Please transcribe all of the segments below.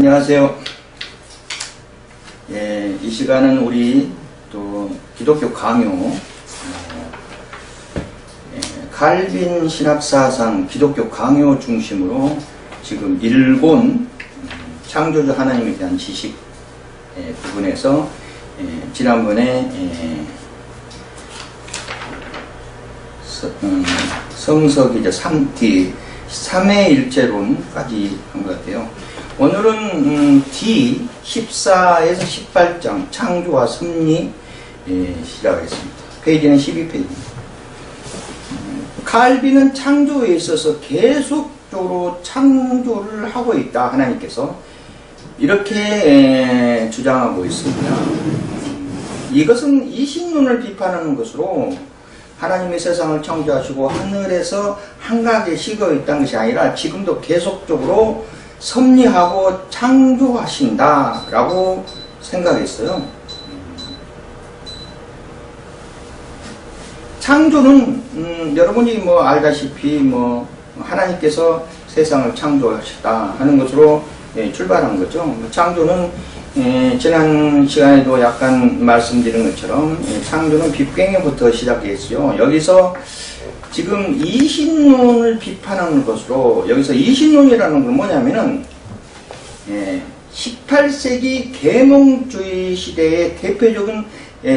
안녕하세요. 이 시간은 우리 또 기독교 강요 칼빈 신학사상 기독교 강요 중심으로 지금 일본 창조주 하나님에 대한 지식 부분에서 지난번에 성서기자 3회일체론까지 한 것 같아요. 오늘은 D 14에서 18장 창조와 섭리 시작하겠습니다. 페이지는 12페이지입니다. 칼빈은 창조에 있어서 계속적으로 창조를 하고 있다. 하나님께서 이렇게 주장하고 있습니다. 이것은 이신론을 비판하는 것으로 하나님의 세상을 창조하시고 하늘에서 한가하게 식어 있다는 것이 아니라 지금도 계속적으로 섭리하고 창조하신다라고 생각했어요. 창조는 여러분이 알다시피 하나님께서 세상을 창조하셨다 하는 것으로 출발한 거죠. 창조는 지난 시간에도 약간 말씀드린 것처럼 창조는 빅뱅에부터 시작했어요. 여기서 지금 이신론을 비판하는 것으로, 여기서 이신론이라는 건 뭐냐면은 18세기 계몽주의 시대의 대표적인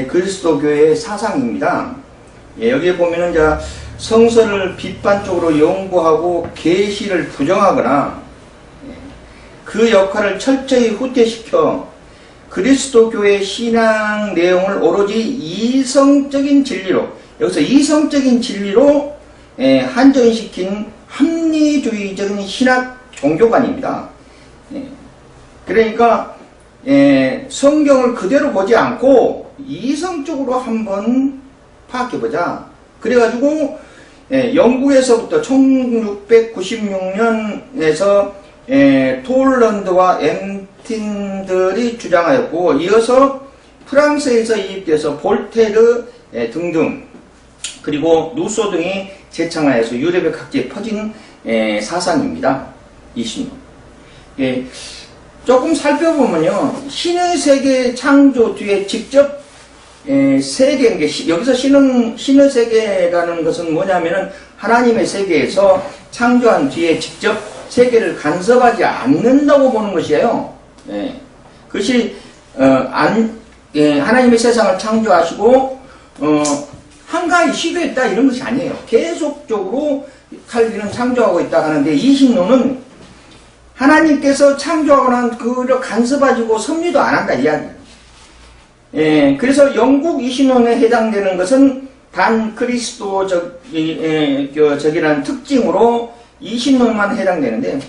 그리스도교의 사상입니다. 여기에 보면은 성서를 비판적으로 연구하고 계시를 부정하거나 그 역할을 철저히 후퇴시켜 그리스도교의 신앙 내용을 오로지 이성적인 진리로, 여기서 이성적인 진리로 한정시킨 합리주의적인 신학 종교관입니다. 그러니까 성경을 그대로 보지 않고 이성적으로 한번 파악해보자. 그래가지고 영국에서부터 1696년에서 톨런드와 엠틴들이 주장하였고, 이어서 프랑스에서 이입돼서 볼테르 등등, 그리고 루소 등이 재창하여서 유럽의 각지에 퍼진 사상입니다. 이신론. 조금 살펴보면요, 신의 세계 창조 뒤에 직접 세계, 여기서 신의 세계라는 것은 뭐냐면은 하나님의 세계에서 창조한 뒤에 직접 세계를 간섭하지 않는다고 보는 것이에요. 그것이 하나님의 세상을 창조하시고 한가히 쉬겠다 이런 것이 아니에요. 계속적으로 칼빈은 창조하고 있다 하는데, 이신론은 하나님께서 창조하거나 그걸 간섭하시고 섭리도 안 한다 이야기예요. 그래서 영국 이신론에 해당되는 것은 반그리스도적이라는 특징으로 이신론만 해당되는데,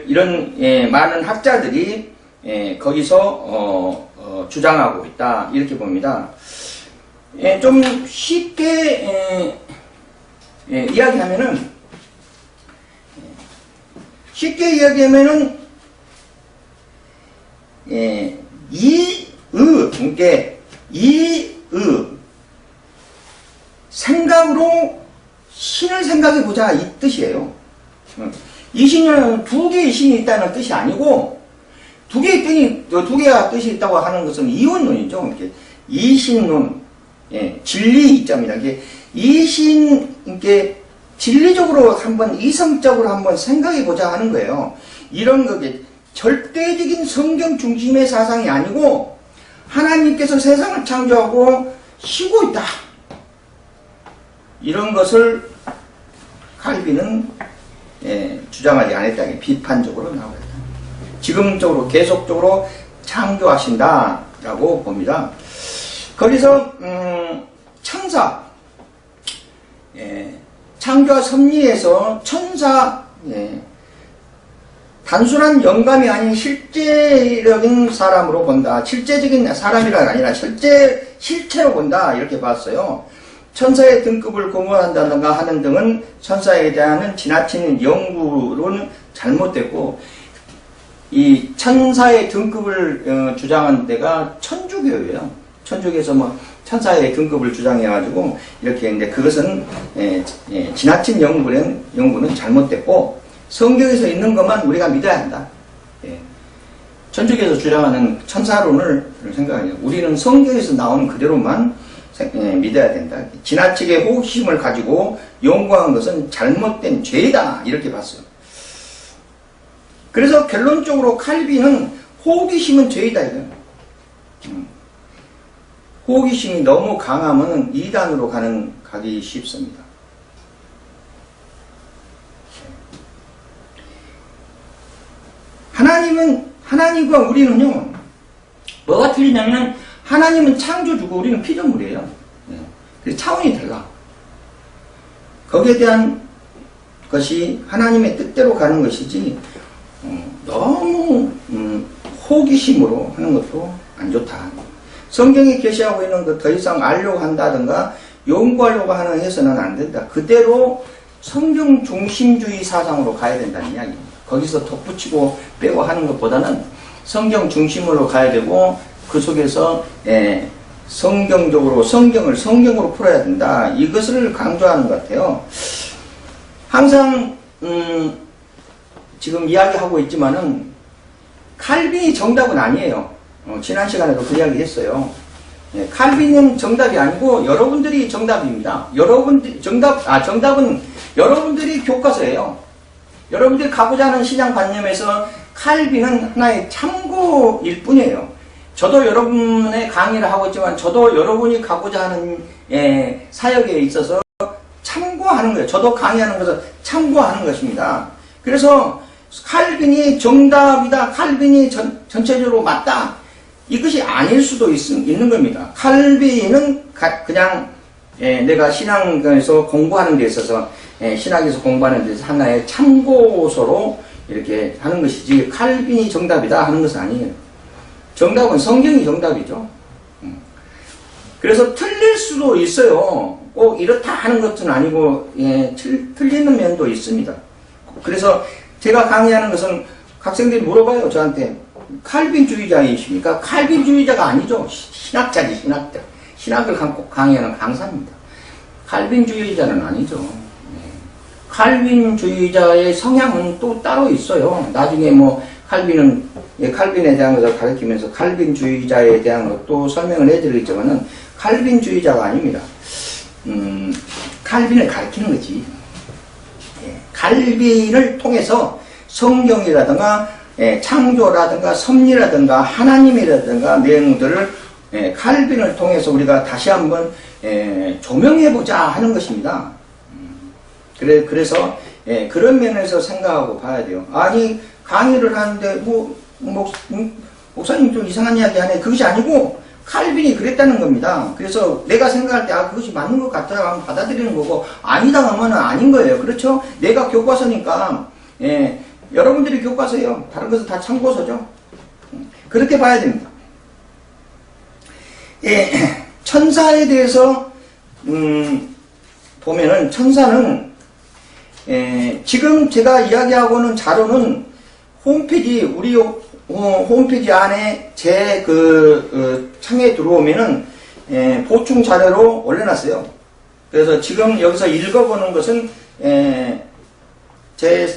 이런 많은 학자들이 거기서 주장하고 있다 이렇게 봅니다. 좀 쉽게 이야기하면은, 생각으로 신을 생각해보자 이 뜻이에요. 이신론은 두 개의 신이 있다는 뜻이 아니고, 두 개가 뜻이 있다고 하는 것은 이원론이죠. 이신론, 진리 입자입니다. 진리적으로 한번, 이성적으로 한번 생각해보자 하는 거예요. 이런 거게 절대적인 성경 중심의 사상이 아니고, 하나님께서 세상을 창조하고 쉬고 있다. 이런 것을 칼빈은 주장하지 않았다. 비판적으로 나오고 있다. 지금적으로 계속적으로 창조하신다라고 봅니다. 거기서 천사, 창조와 섭리에서 천사, 단순한 영감이 아닌 실제적인 사람으로 본다. 실제적인 사람이라가 아니라 실체로 본다. 이렇게 봤어요. 천사의 등급을 공언한다든가 하는 등은 천사에 대한 지나친 연구로는 잘못됐고, 이 천사의 등급을 주장한 데가 천주교예요. 천주교에서 천사의 등급을 주장해가지고 이렇게 했는데, 그것은 지나친 연구는 잘못됐고 성경에서 있는 것만 우리가 믿어야 한다. 천주교에서 주장하는 천사론을 생각해요. 우리는 성경에서 나오는 그대로만 믿어야 된다. 지나치게 호기심을 가지고 연구한 것은 잘못된 죄다 이렇게 봤어요. 그래서 결론적으로 칼빈은 호기심은 죄이다 이거예요. 호기심이 너무 강하면 이단으로 가기 쉽습니다. 하나님과 우리는요, 뭐가 틀리냐면, 하나님은 창조주고 우리는 피조물이에요. 그래서 차원이 달라. 거기에 대한 것이 하나님의 뜻대로 가는 것이지, 너무, 호기심으로 하는 것도 안 좋다. 성경에 계시하고 있는 거 더 이상 알려고 한다든가, 연구하려고 하는 해서는 안 된다. 그대로 성경 중심주의 사상으로 가야 된다는 이야기입니다. 거기서 덧붙이고 빼고 하는 것보다는 성경 중심으로 가야 되고 그 속에서 성경적으로 성경을 성경으로 풀어야 된다. 이것을 강조하는 것 같아요. 항상 지금 이야기하고 있지만은 칼빈이 정답은 아니에요. 지난 시간에도 그 이야기 했어요. 칼빈은 정답이 아니고 여러분들이 정답입니다. 정답은 여러분들이 교과서예요. 여러분들이 가고자 하는 신앙관념에서 칼빈은 하나의 참고일 뿐이에요. 저도 여러분의 강의를 하고 있지만 저도 여러분이 가고자 하는 사역에 있어서 참고하는 거예요. 저도 강의하는 것을 참고하는 것입니다. 그래서 칼빈이 정답이다, 칼빈이 전체적으로 맞다, 이것이 아닐 수도 있는 겁니다. 칼빈은 그냥 내가 신앙에서 공부하는 데 있어서 신학에서 공부하는 데 하나의 참고서로 이렇게 하는 것이지 칼빈이 정답이다 하는 것은 아니에요. 정답은 성경이 정답이죠. 그래서 틀릴 수도 있어요. 꼭 이렇다 하는 것은 아니고 틀리는 면도 있습니다. 그래서 제가 강의하는 것은 학생들이 물어봐요. 저한테 칼빈주의자이십니까? 칼빈주의자가 아니죠. 신학자지, 신학자. 신학을 강의하는 강사입니다. 칼빈주의자는 아니죠. 칼빈주의자의 성향은 또 따로 있어요. 나중에 칼빈에 대한 것을 가르치면서 칼빈주의자에 대한 것도 설명을 해드리겠지만은 칼빈주의자가 아닙니다. 칼빈을 가르치는 거지. 칼빈을 통해서 성경이라든가 창조라든가 섭리라든가 하나님이라든가 내용들을 칼빈을 통해서 우리가 다시 한번 조명해보자 하는 것입니다. 그래서 그런 면에서 생각하고 봐야 돼요. 아니 강의를 하는데 목사님 좀 이상한 이야기 하네. 그것이 아니고 칼빈이 그랬다는 겁니다. 그래서 내가 생각할 때 그것이 맞는 것 같다 하면 받아들이는 거고 아니다 하면 아닌 거예요. 그렇죠? 내가 교과서니까 여러분들이 교과서예요. 다른 것은 다 참고서죠. 그렇게 봐야 됩니다. 천사에 대해서 보면은 천사는 지금 제가 이야기하고는 자료는 우리 홈페이지 안에 제 창에 들어오면은 보충 자료로 올려놨어요. 그래서 지금 여기서 읽어보는 것은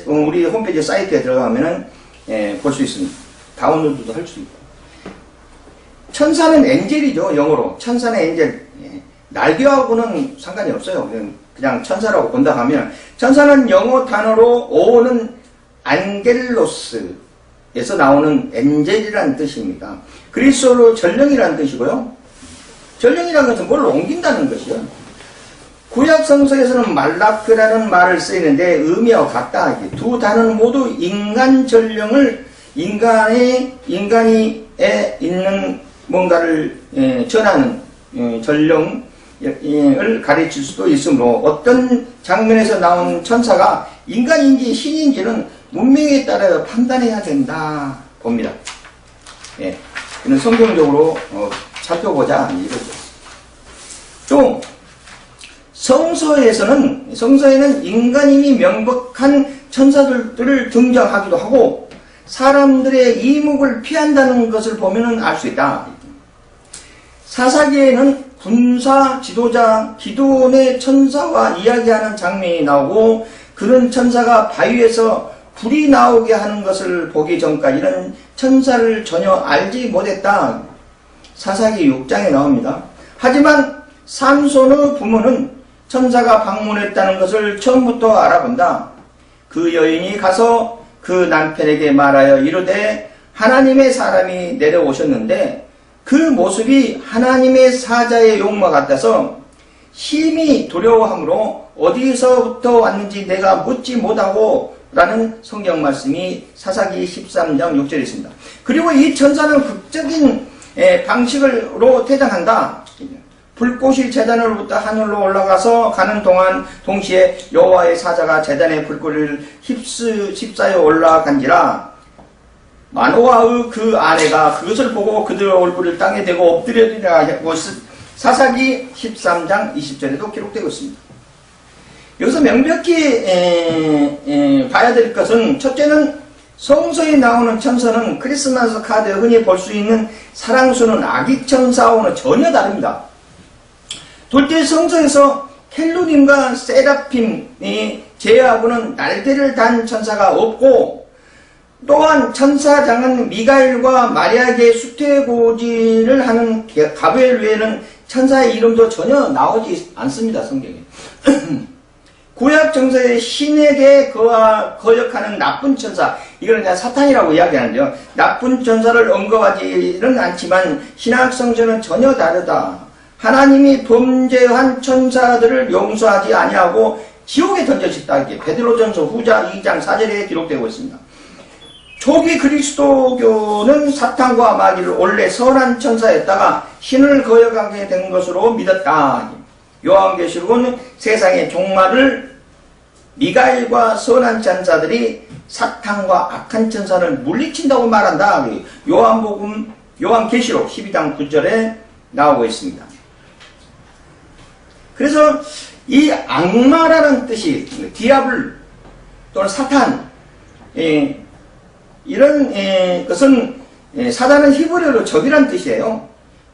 우리 홈페이지 사이트에 들어가면은 볼 수 있습니다. 다운로드도 할 수 있고. 천사는 엔젤이죠, 영어로. 천사는 엔젤. 날개하고는 상관이 없어요. 그냥 천사라고 본다 하면, 천사는 영어 단어로 오는 안겔로스에서 나오는 엔젤이라는 뜻입니다. 그리스어로 전령이라는 뜻이고요. 전령이라는 것은 뭘 옮긴다는 것이요. 구약 성서에서는 말라크라는 말을 쓰이는데 의미와 같다. 두 단어는 모두 인간 전령을 인간이 있는 뭔가를 전하는 전령을 가르칠 수도 있으므로 어떤 장면에서 나온 천사가 인간인지 신인지는 문명에 따라 판단해야 된다 봅니다. 이는 성경적으로 살펴보자 이거죠. 또 성서에는 인간임이 명백한 천사들을 등장하기도 하고 사람들의 이목을 피한다는 것을 보면 알 수 있다. 사사기에는 군사 지도자 기드온의 천사와 이야기하는 장면이 나오고 그런 천사가 바위에서 불이 나오게 하는 것을 보기 전까지는 천사를 전혀 알지 못했다. 사사기 6장에 나옵니다. 하지만 삼손의 부모는 천사가 방문했다는 것을 처음부터 알아본다. 그 여인이 가서 그 남편에게 말하여 이르되 하나님의 사람이 내려오셨는데 그 모습이 하나님의 사자의 용과 같아서 심히 두려워하므로 어디서부터 왔는지 내가 묻지 못하고 라는 성경 말씀이 사사기 13장 6절에 있습니다. 그리고 이 천사는 극적인 방식으로 퇴장한다. 불꽃이 제단으로부터 하늘로 올라가서 가는 동안 동시에 여호와의 사자가 제단의 불꽃을 휩싸여 올라간지라. 마노아의 그 아내가 그것을 보고 그들의 얼굴을 땅에 대고 엎드려지라 하고 사사기 13장 20절에도 기록되고 있습니다. 여기서 명백히 봐야 될 것은 첫째는 성서에 나오는 천사는 크리스마스 카드에 흔히 볼 수 있는 사랑스러운 아기 천사와는 전혀 다릅니다. 둘째, 성서에서 켈루림과 세라핌이 제외하고는 날개를 단 천사가 없고, 또한 천사장은 미가엘과 마리아에게 수태고지를 하는 가브리엘 외에는 천사의 이름도 전혀 나오지 않습니다. 성경에. 구약 정서의 신에게 거역하는 나쁜 천사, 이거는 그냥 사탄이라고 이야기하는데요. 나쁜 천사를 언급하지는 않지만 신약 성서는 전혀 다르다. 하나님이 범죄한 천사들을 용서하지 아니하고 지옥에 던져졌다. 이렇게 베드로전서 후자 2장 4절에 기록되고 있습니다. 초기 그리스도교는 사탄과 마귀를 원래 선한 천사였다가 신을 거역하게 된 것으로 믿었다. 요한계시록은 세상의 종말을 미가엘과 선한 천사들이 사탄과 악한 천사를 물리친다고 말한다. 요한계시록 12장 9절에 나오고 있습니다. 그래서 이 악마라는 뜻이 디아블 또는 사탄, 이런 것은 사단은 히브리어로 적이란 뜻이에요.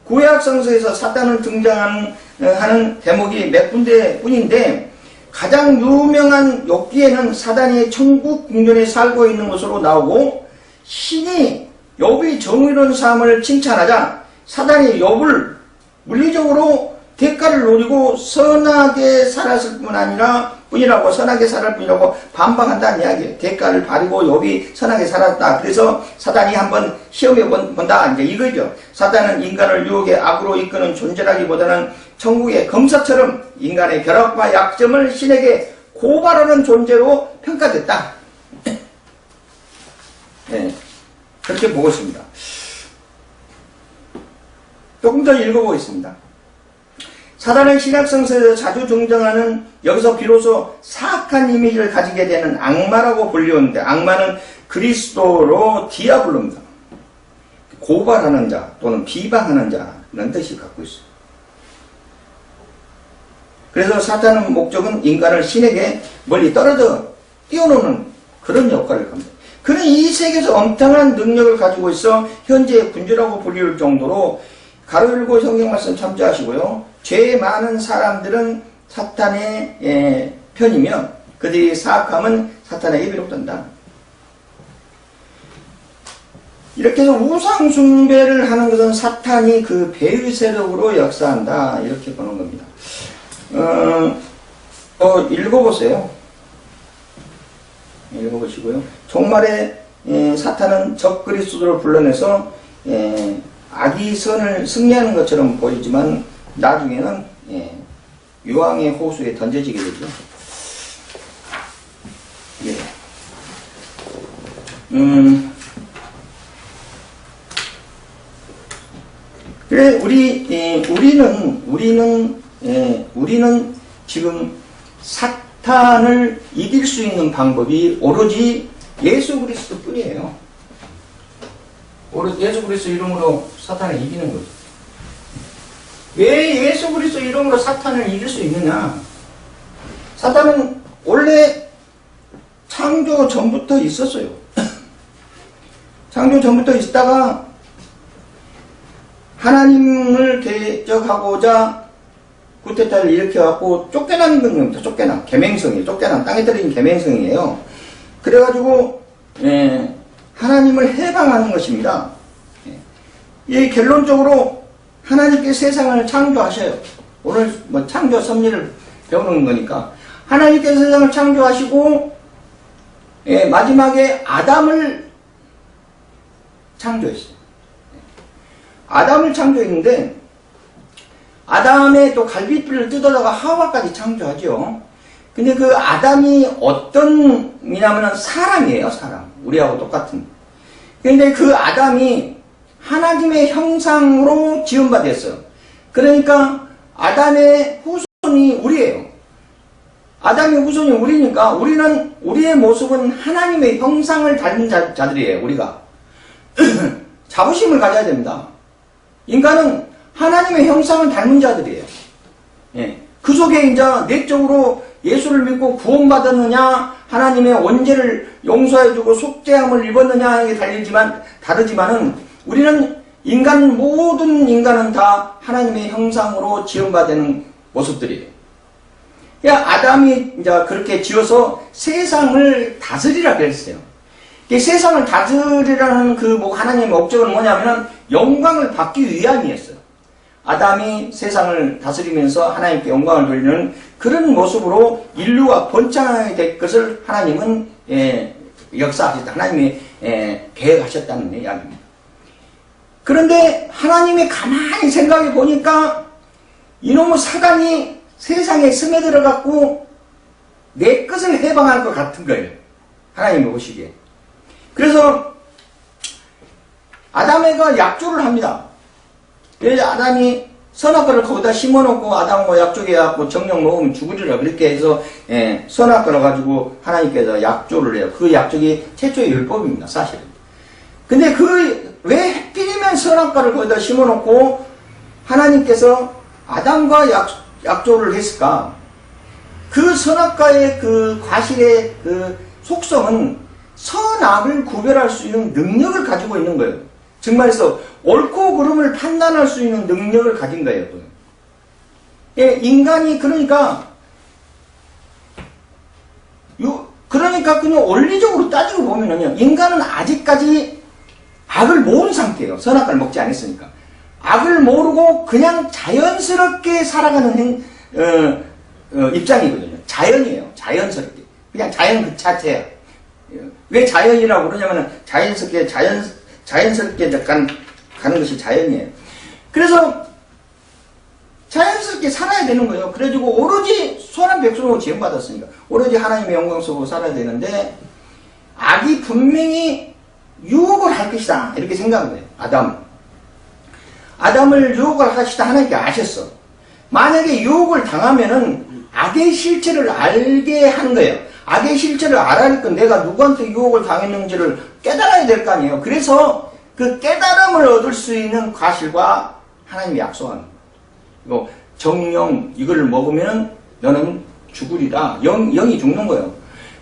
구약 성서에서 사단은 등장하는 대목이 몇 군데 뿐인데 가장 유명한 욥기에는 사단이 천국 궁전에 살고 있는 것으로 나오고, 신이 욥이 정의로운 삶을 칭찬하자 사단이 욥을 물리적으로 대가를 노리고 선하게 살았을 뿐이라고 선하게 살았을 뿐이라고 반박한다는 이야기예요. 대가를 바리고 욥이 선하게 살았다. 그래서 사단이 한번 시험해 본다. 이제 이거죠. 사단은 인간을 유혹의 악으로 이끄는 존재라기보다는 천국의 검사처럼 인간의 결합과 약점을 신에게 고발하는 존재로 평가됐다. 네, 그렇게 보고 있습니다. 조금 더 읽어보겠습니다. 사단은 신약성서에서 자주 등장하는, 여기서 비로소 사악한 이미지를 가지게 되는 악마라고 불리우는데, 악마는 그리스도로 디아블로입니다. 고발하는 자 또는 비방하는 자라는 뜻을 갖고 있어요. 그래서 사탄의 목적은 인간을 신에게 멀리 떨어져 띄워놓는 그런 역할을 합니다. 그는 이 세계에서 엄청난 능력을 가지고 있어 현재 군주라고 불릴 정도로, 가로 열고 성경 말씀 참조하시고요. 죄 많은 사람들은 사탄의 편이며 그들이 사악함은 사탄에게 비롯된다. 이렇게 해서 우상 숭배를 하는 것은 사탄이 그 배의 세력으로 역사한다. 이렇게 보는 겁니다. 읽어보세요. 읽어보시고요. 종말에 사탄은 적 그리스도를 불러내서 악이 선을 승리하는 것처럼 보이지만 나중에는 유황의 호수에 던져지게 되죠. 예. 그래 우리는 지금 사탄을 이길 수 있는 방법이 오로지 예수 그리스도 뿐이에요. 오로지 예수 그리스도 이름으로 사탄을 이기는 거죠. 왜 예수 그리스도 이름으로 사탄을 이길 수 있느냐? 사탄은 원래 창조 전부터 있었어요. 창조 전부터 있다가 하나님을 대적하고자 쿠데타를 일으켜갖고 쫓겨나는 겁니다. 쫓겨남, 계맹성이에요. 쫓겨남, 땅에 떨어진 계맹성이에요. 그래가지고 하나님을 해방하는 것입니다. 이 결론적으로 하나님께 세상을 창조하셔요. 오늘 뭐 창조 섭리를 배우는 거니까 하나님께 세상을 창조하시고 마지막에 아담을 창조했어요. 아담을 창조했는데 아담의 또 갈비뼈를 뜯어다가 하와까지 창조하죠. 근데 그 아담이 어떤 이냐면은 사람이에요. 사람. 우리하고 똑같은. 근데 그 아담이 하나님의 형상으로 지음받았어요. 그러니까 아담의 후손이 우리예요. 아담의 후손이 우리니까 우리는 우리의 모습은 하나님의 형상을 닮은 자들이에요. 우리가 자부심을 가져야 됩니다. 인간은 하나님의 형상을 닮은 자들이에요. 예. 그 속에 이제 내적으로 예수를 믿고 구원받았느냐, 하나님의 원죄를 용서해주고 속죄함을 입었느냐에 다르지만은 우리는 모든 인간은 다 하나님의 형상으로 지음받은 모습들이에요. 그러니까 아담이 이제 그렇게 지어서 세상을 다스리라 그랬어요. 세상을 다스리라는 하나님의 목적은 뭐냐면은 영광을 받기 위함이었어요. 아담이 세상을 다스리면서 하나님께 영광을 돌리는 그런 모습으로 인류가 번창하게 될 것을 하나님은 역사하셨다. 하나님이 계획하셨다는 이야기입니다. 그런데 하나님이 가만히 생각해 보니까 이놈의 사단이 세상에 스며들어갖고 내 것을 해방할 것 같은 거예요. 하나님이 보시기에. 그래서 아담에가 약조를 합니다. 그래서 아담이 선악과를 거기다 심어놓고 아담과 약속해갖고 정령 먹으면 죽으리라 그렇게 해서 선악과를 가지고 하나님께서 약조를 해요. 그 약속이 최초의 율법입니다. 사실은. 근데 왜 하필이면 선악과를 거기다 심어놓고 하나님께서 아담과 약조를 했을까? 그 선악과의 그 과실의 그 속성은 선악을 구별할 수 있는 능력을 가지고 있는 거예요. 정말해서 옳고 그름을 판단할 수 있는 능력을 가진 거예요. 인간이 그러니까 그냥 원리적으로 따지고 보면은요, 인간은 아직까지 악을 모르는 상태예요. 선악과를 먹지 않았으니까. 악을 모르고 그냥 자연스럽게 살아가는 입장이거든요. 자연이에요. 자연스럽게. 그냥 자연 그 자체야. 왜 자연이라고 그러냐면은 자연스럽게 가는 것이 자연이에요. 그래서 자연스럽게 살아야 되는 거예요. 그래가지고 오로지 선한 백성으로 지음받았으니까 오로지 하나님의 영광 속으로 살아야 되는데 악이 분명히 유혹을 할 것이다 이렇게 생각을 해요. 아담을 유혹을 하시다 하나님께 아셨어. 만약에 유혹을 당하면은 악의 실체를 알게 하는 거예요. 악의 실체를 알아야 건 내가 누구한테 유혹을 당했는지를 깨달아야 될 거 아니에요. 그래서 그 깨달음을 얻을 수 있는 과실과 하나님이 약속하는 거예요. 정령 이거를 먹으면 너는 죽으리라. 영이 죽는 거예요.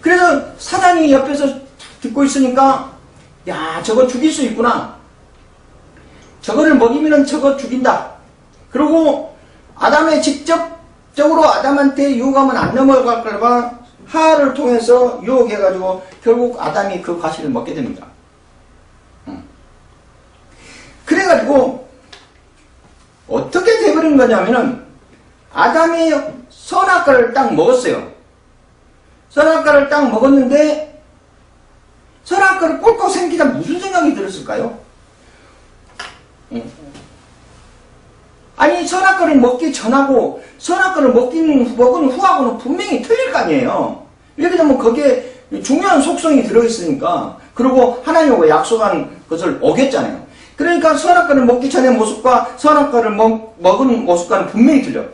그래서 사단이 옆에서 듣고 있으니까 야 저거 죽일 수 있구나. 저거를 먹이면 저거 죽인다. 그리고 아담의 직접적으로 아담한테 유혹하면 안 넘어갈 걸까 하를 통해서 유혹해가지고 결국 아담이 그 과실을 먹게 됩니다. 그래가지고 어떻게 돼버린 거냐면은 아담이 선악과를 딱 먹었어요. 선악과를 딱 먹었는데 선악과를 꼴깍 생기다 무슨 생각이 들었을까요? 아니 선악과를 먹기 전하고 선악과를 먹은 후하고는 분명히 틀릴 거 아니에요. 이렇게 되면 거기에 중요한 속성이 들어있으니까 그리고 하나님과 약속한 것을 어겼잖아요. 그러니까 선악과를 먹기 전의 모습과 선악과를 먹은 모습과는 분명히 틀려.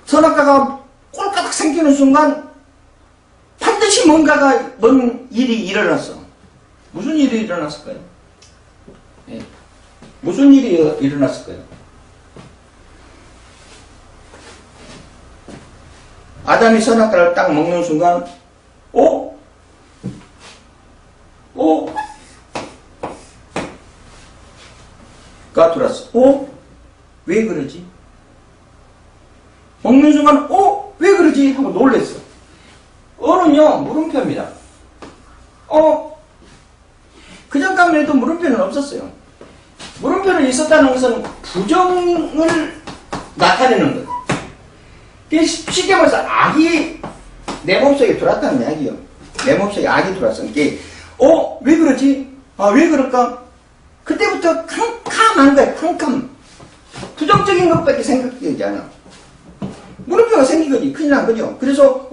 선악과가 꼴까닥 생기는 순간 반드시 뭔 일이 일어났어. 무슨 일이 일어났을까요? 무슨 일이 일어났을까요? 아담이 선악과를 딱 먹는 순간 가 들었어. 왜 그러지? 먹는 순간 왜 그러지? 하고 놀랬어. 어는요 물음표입니다. 그전까지만 해도 물음표는 없었어요. 물음표는 있었다는 것은 부정을 나타내는 거예요. 쉽게 말해서 악이 내 몸속에 들어왔다는 이야기예요. 내 몸속에 악이 들어왔어. 이게 왜 그러지? 왜 그럴까? 그때부터 캄캄한 거야. 캄캄. 부정적인 것밖에 생각되지 않아. 물음표가 생긴 거지. 큰일 난 거죠. 그래서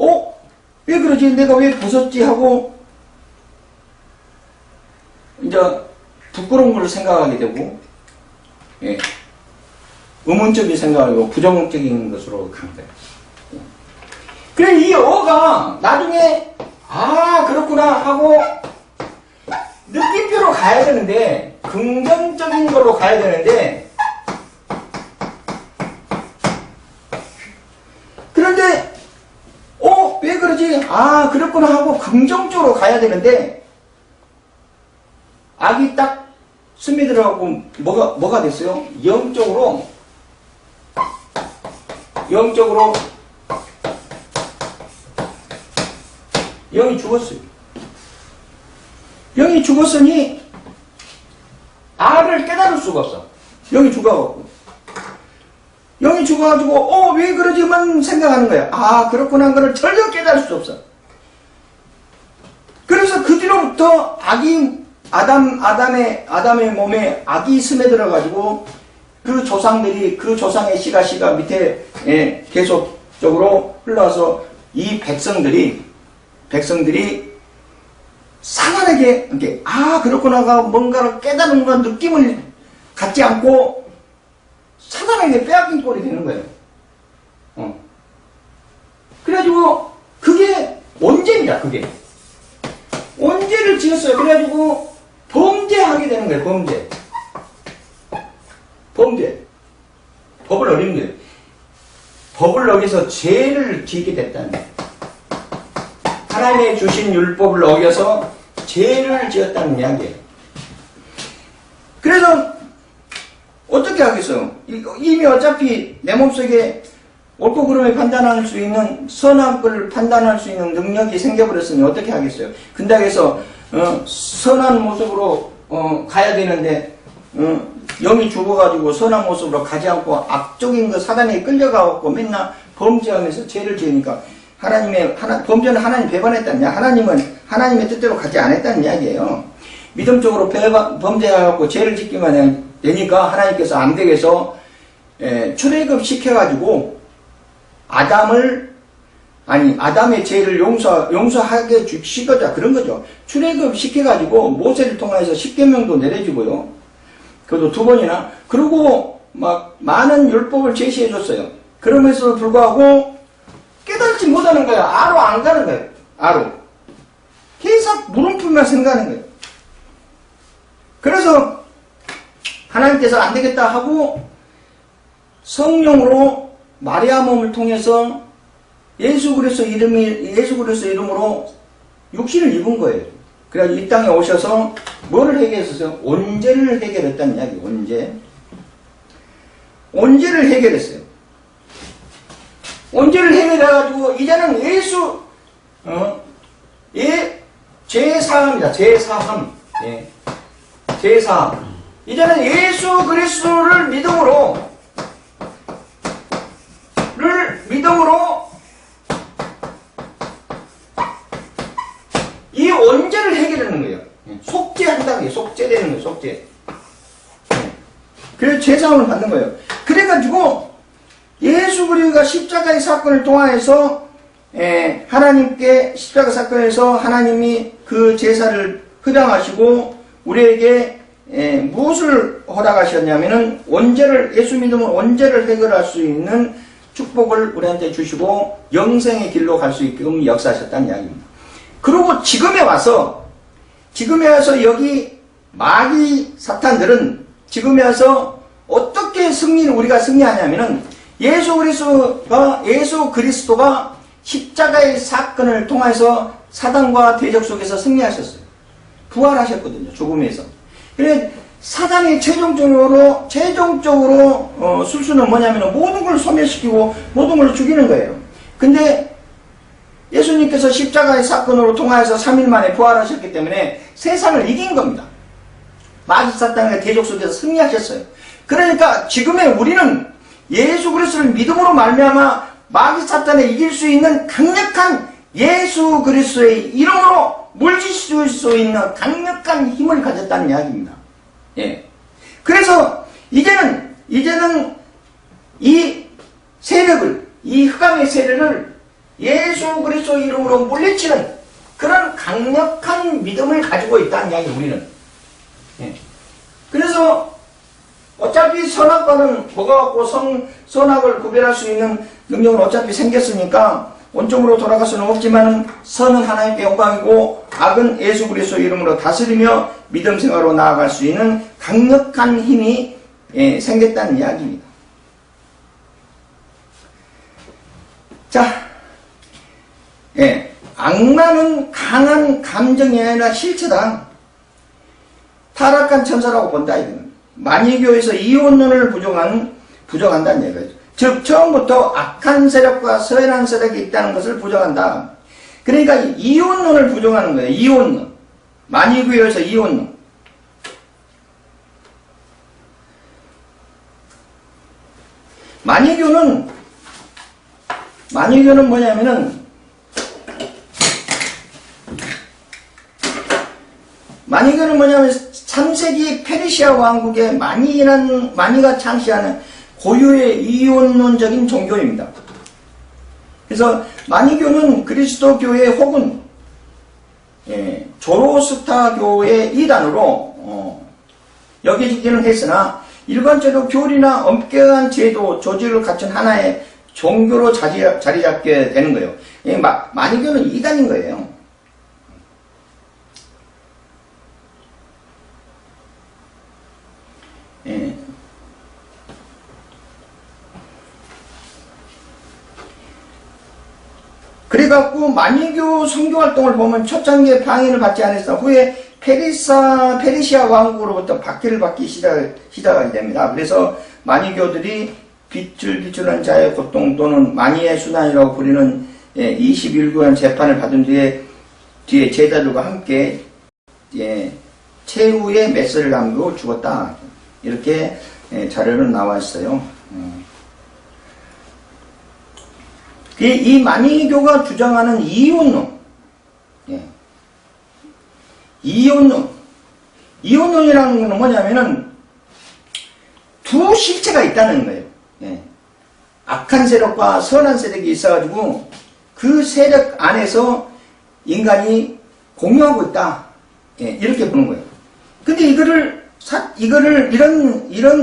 왜 그러지? 내가 왜 벗었지? 하고 이제 부끄러운 걸 생각하게 되고, 예, 의문적인 생각하고 부정적인 것으로 간 거예요. 그래, 이 어가 나중에 그렇구나 하고 느낌표로 가야 되는데, 긍정적인 걸로 가야 되는데, 그런데 왜 그러지? 그렇구나 하고 긍정적으로 가야 되는데, 악이 딱 스며들어가고 뭐가 됐어요? 영적으로 영이 죽었어요. 영이 죽었으니 알을 깨달을 수가 없어. 영이 죽어가지고 왜 그러지만 생각하는 거야. 그렇구나 하는 걸 전혀 깨달을 수 없어. 그래서 그 뒤로부터 아담의 몸에 악이 스며들어가지고 그 조상의 씨가 밑에 계속적으로 흘러와서 이 백성들이 사단에게 그렇구나가 뭔가를 깨달은 건 느낌을 갖지 않고 사단에게 빼앗긴 꼴이 되는 거예요. 그래가지고 그게 원죄입니다. 그게 원죄를 지었어요. 그래가지고 범죄하게 되는 거예요. 범죄. 법을 어긴 거예요. 법을 어겨서 죄를 지게 됐다는 거예요. 하나님의 주신 율법을 어겨서 죄를 지었다는 이야기예요. 그래서 어떻게 하겠어요? 이미 어차피 내 몸속에 옳고 그름을 판단할 수 있는, 선악을 판단할 수 있는 능력이 생겨버렸으니 어떻게 하겠어요? 근다해서 선한 모습으로 가야 되는데 영이 죽어가지고 선한 모습으로 가지 않고 악적인 거 사단에 끌려가고 맨날 범죄하면서 죄를 지으니까 범죄는 하나님 배반했다는 이야기. 하나님은 하나님의 뜻대로 가지 않았다는 이야기예요. 믿음적으로 범죄하고 죄를 짓기만 되니까 하나님께서 안 되게 해서 출애굽 시켜가지고 아담의 죄를 용서하게 시키자 그런 거죠. 출애굽 시켜가지고 모세를 통해서 십계명도 내려주고요. 그것도 2번이나. 그리고 막 많은 율법을 제시해 줬어요. 그러면서도 불구하고 깨닫지 못하는 거예요. 아로 안 가는 거예요. 아로. 계속 물음표만 생각하는 거예요. 그래서 하나님께서 안 되겠다 하고 성령으로 마리아 몸을 통해서 예수 그리스도 이름으로 육신을 입은 거예요. 그래가지고 이 땅에 오셔서 뭐를 해결했어요? 온죄를 해결했다는 이야기. 온죄를 해결했어요. 온죄를 해결해가지고 이제는 제사함이다. 제사함. 제사함. 이제는 예수 그리스도를 믿음으로 이 원죄를 해결하는 거예요. 속죄한다는 거예요. 속죄되는 거예요. 속죄. 그래서 죄사함을 받는 거예요. 그래가지고 예수 그리스도가 십자가의 사건을 통하여서 하나님께 십자가 사건에서 하나님이 그 제사를 허락하시고 우리에게 무엇을 허락하셨냐면은 예수 믿으면 원죄를 해결할 수 있는 축복을 우리한테 주시고 영생의 길로 갈 수 있게끔 역사하셨다는 이야기입니다. 그리고 지금에 와서 여기 마귀 사탄들은 지금에 와서 어떻게 우리가 승리하냐면은 예수 그리스도가 십자가의 사건을 통해서 사단과 대적 속에서 승리하셨어요. 부활하셨거든요. 죽음에서. 그래 사단이 최종적으로 술수는 뭐냐면 모든 걸 소멸시키고 모든 걸 죽이는 거예요. 근데 예수님께서 십자가의 사건으로 통하여서 3일 만에 부활하셨기 때문에 세상을 이긴 겁니다. 마귀 사탄과 대적 속에서 승리하셨어요. 그러니까 지금의 우리는 예수 그리스도를 믿음으로 말미암아 마귀 사탄을 이길 수 있는 강력한 예수 그리스도의 이름으로 물리칠 수 있는 강력한 힘을 가졌다는 이야기입니다. 예. 그래서 이제는 이 세력을, 이 흑암의 세력을 예수 그리스도 이름으로 물리치는 그런 강력한 믿음을 가지고 있다는 이야기, 우리는. 예. 그래서 어차피 선악과는 먹어갖고 선악을 구별할 수 있는 능력은 어차피 생겼으니까 원점으로 돌아갈 수는 없지만 선은 하나님께 영광이고 악은 예수 그리스도 이름으로 다스리며 믿음 생활로 나아갈 수 있는 강력한 힘이 생겼다는 이야기입니다. 자, 악마는 강한 감정이 아니라 실체다. 타락한 천사라고 본다 이거는. 만이교에서 이혼론을 부정한다는 얘기죠. 즉 처음부터 악한 세력과 선한 세력이 있다는 것을 부정한다. 그러니까 이혼론을 부정하는 거예요. 이혼론. 만이교에서 이혼론. 만이교는 뭐냐면은 만이교는 뭐냐면 3세기 페르시아 왕국의 마니가 창시하는 고유의 이혼론적인 종교입니다. 그래서 마니교는 그리스도교회 혹은 조로스타교의 이단으로 여겨지기는 했으나 일반적으로 교리나 엄격한 제도, 조직을 갖춘 하나의 종교로 자리 잡게 되는 거예요. 마니교는 이단인 거예요. 그래갖고 만이교 선교활동을 보면 첫 단계 방해를 받지 않았으나 후에 페르시아 왕국으로부터 박해를 받기 시작하게 됩니다. 그래서 만이교들이 빛을 비추는 자의 고통 또는 만이의 순환이라고 부르는 21구간 재판을 받은 뒤에 제자들과 함께 최후의 메시지를 남기고 죽었다. 이렇게 자료는 나와 있어요. 이 만이교가 주장하는 이혼론, 이혼론이라는 것은 뭐냐면은 두 실체가 있다는 거예요. 악한 세력과 선한 세력이 있어가지고 그 세력 안에서 인간이 공유하고 있다. 이렇게 보는 거예요. 근데 이런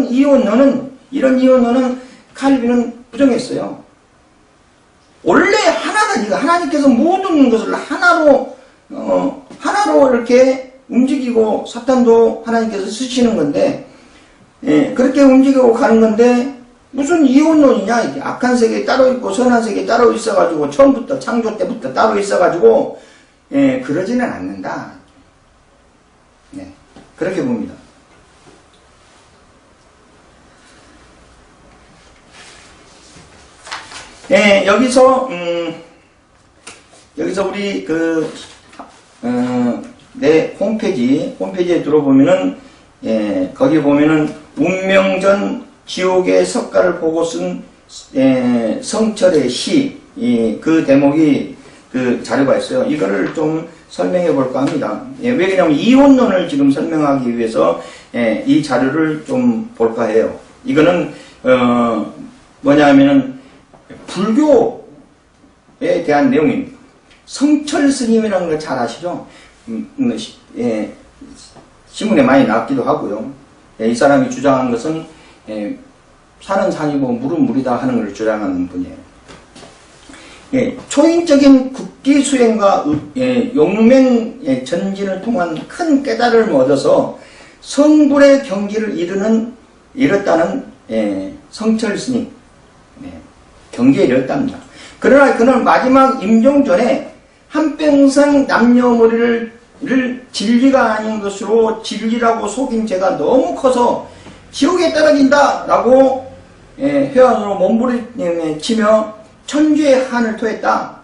이혼론은 칼빈은 부정했어요. 원래 하나다. 이거 하나님께서 모든 것을 하나로 이렇게 움직이고 사탄도 하나님께서 쓰시는 건데, 그렇게 움직이고 가는 건데 무슨 이혼론이냐. 이게 악한 세계 따로 있고 선한 세계 따로 있어가지고 처음부터 창조 때부터 따로 있어가지고 그러지는 않는다. 그렇게 봅니다. 여기서 우리 내 홈페이지에 들어보면은, 거기 보면은 운명전 지옥의 석가를 보고 쓴 성철의 시, 그 대목이 그 자료가 있어요. 이거를 좀 설명해 볼까 합니다. 왜 그러냐면 이혼론을 지금 설명하기 위해서 이 자료를 좀 볼까 해요. 이거는 뭐냐면은 불교에 대한 내용입니다. 성철 스님이라는 걸 잘 아시죠? 신문에 많이 나왔기도 하고요. 이 사람이 주장한 것은 산은 산이고 물은 물이다 하는 걸 주장하는 분이에요. 초인적인 국기 수행과 용맹 전진을 통한 큰 깨달음을 얻어서 성불의 경기를 이뤘다는 성철 스님. 경계에 이뤘답니다. 그러나 그는 마지막 임종 전에 한평생 남녀머리를 진리가 아닌 것으로 진리라고 속인 죄가 너무 커서 지옥에 떨어진다 라고 회원으로 몸부림치며 천주의 한을 토했다.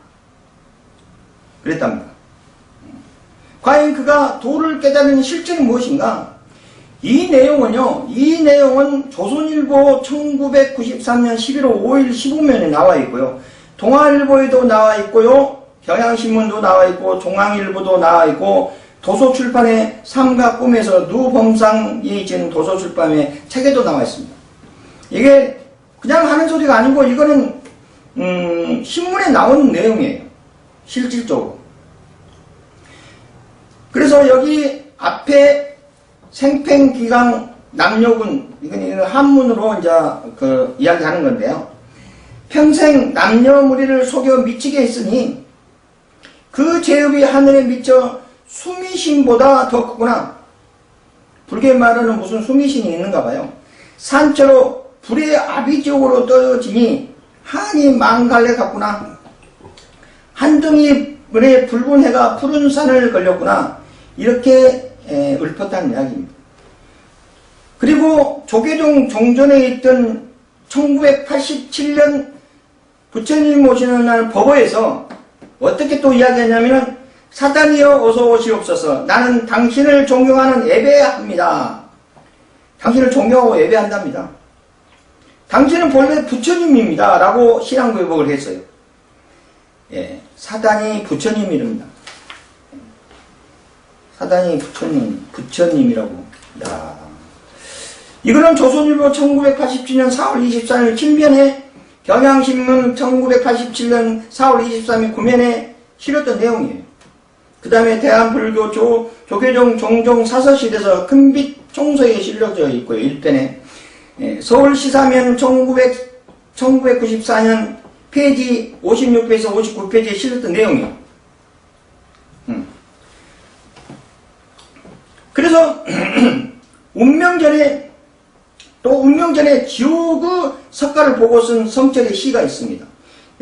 그랬답니다. 과연 그가 도를 깨달은 실체는 무엇인가? 이 내용은 조선일보 1993년 11월 5일 15면에 나와 있고요. 동아일보에도 나와 있고요. 경향신문도 나와 있고 중앙일보도 나와 있고 도서출판의 삶과 꿈에서 누범상이 지은 도서출판의 책에도 나와 있습니다. 이게 그냥 하는 소리가 아니고 이거는 신문에 나온 내용이에요. 실질적으로. 그래서 여기 앞에 생팽기강 남녀군, 이건 한문으로 이제 이야기하는 건데요. 평생 남녀 무리를 속여 미치게 했으니 그 죄업이 하늘에 미쳐 수미신보다 더 크구나. 불교 말에는 무슨 수미신이 있는가 봐요. 산처로 불의 아비지옥으로 떨어지니 한이 망갈래 같구나. 한 덩이 물에 붉은 해가 푸른 산을 걸렸구나. 이렇게 읊었다는 이야기입니다. 그리고 조계종 종전에 있던 1987년 부처님 오시는 날 법어에서 어떻게 또 이야기했냐면은 사단이여 어서 오시옵소서. 나는 당신을 존경하는 예배합니다. 당신을 존경하고 예배한답니다. 당신은 본래 부처님입니다. 라고 신앙고백을 했어요. 예, 사단이 부처님이랍니다. 사단이 부처님이라고. 야, 이거는 조선일보 1987년 4월 24일 7면에 경향신문 1987년 4월 23일 9면에 실었던 내용이에요. 그 다음에 대한불교 조계종 종종 사서실에서 큰빛 총서에 실려져 있고요. 1편에 서울시사면 1994년 페이지 56페이지에서 59페이지에 실렸던 내용이에요. 그래서 운명전에 지옥의 석가를 보고 쓴 성철의 시가 있습니다.